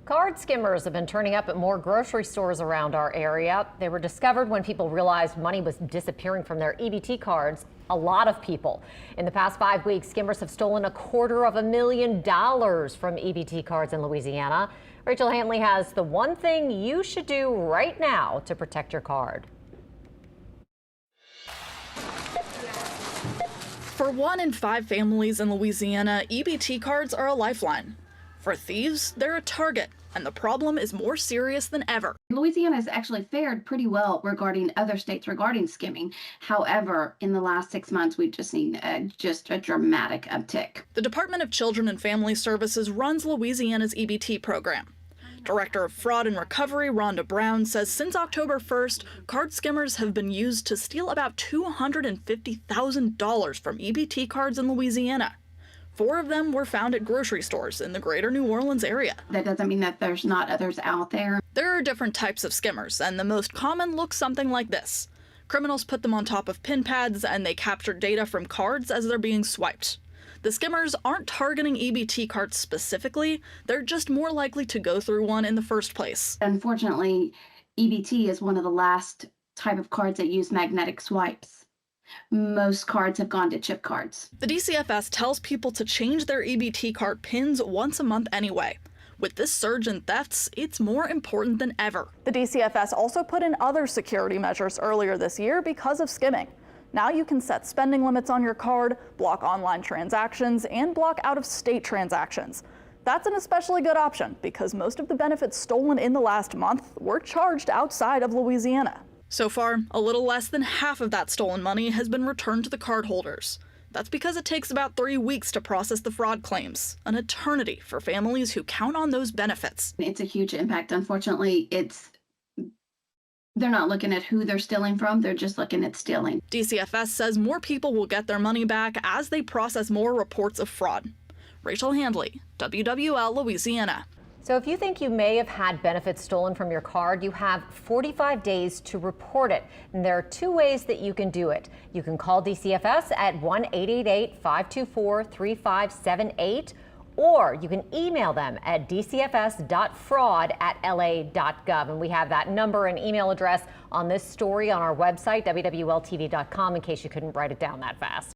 Card skimmers have been turning up at more grocery stores around our area. They were discovered when people realized money was disappearing from their EBT cards. A lot of people. In the past 5 weeks, skimmers have stolen $250,000 from EBT cards in Louisiana. Rachel Handley has the one thing you should do right now to protect your card. For 1 in 5 families in Louisiana, EBT cards are a lifeline. For thieves, they're a target, and the problem is more serious than ever. Louisiana has actually fared pretty well regarding other states regarding skimming. However, in the last 6 months, we've just seen a dramatic uptick. The Department of Children and Family Services runs Louisiana's EBT program. Director of Fraud and Recovery, Rhonda Brown, says since October 1st, card skimmers have been used to steal about $250,000 from EBT cards in Louisiana. 4 of them were found at grocery stores in the greater New Orleans area. That doesn't mean that there's not others out there. There are different types of skimmers, and the most common looks something like this. Criminals put them on top of pin pads, and they capture data from cards as they're being swiped. The skimmers aren't targeting EBT cards specifically, they're just more likely to go through one in the first place. Unfortunately, EBT is one of the last type of cards that use magnetic swipes. Most cards have gone to chip cards. The DCFS tells people to change their EBT card pins once a month anyway. With this surge in thefts, it's more important than ever. The DCFS also put in other security measures earlier this year because of skimming. Now you can set spending limits on your card, block online transactions, and block out-of-state transactions. That's an especially good option because most of the benefits stolen in the last month were charged outside of Louisiana. So far, a little less than half of that stolen money has been returned to the cardholders. That's because it takes about 3 weeks to process the fraud claims, an eternity for families who count on those benefits. It's a huge impact. Unfortunately, they're not looking at who they're stealing from, they're just looking at stealing. DCFS says more people will get their money back as they process more reports of fraud. Rachel Handley, WWL Louisiana. So if you think you may have had benefits stolen from your card, you have 45 days to report it. And there are 2 ways that you can do it. You can call DCFS at 1-888-524-3578, or you can email them at dcfs.fraud@la.gov. And we have that number and email address on this story on our website, wwltv.com, in case you couldn't write it down that fast.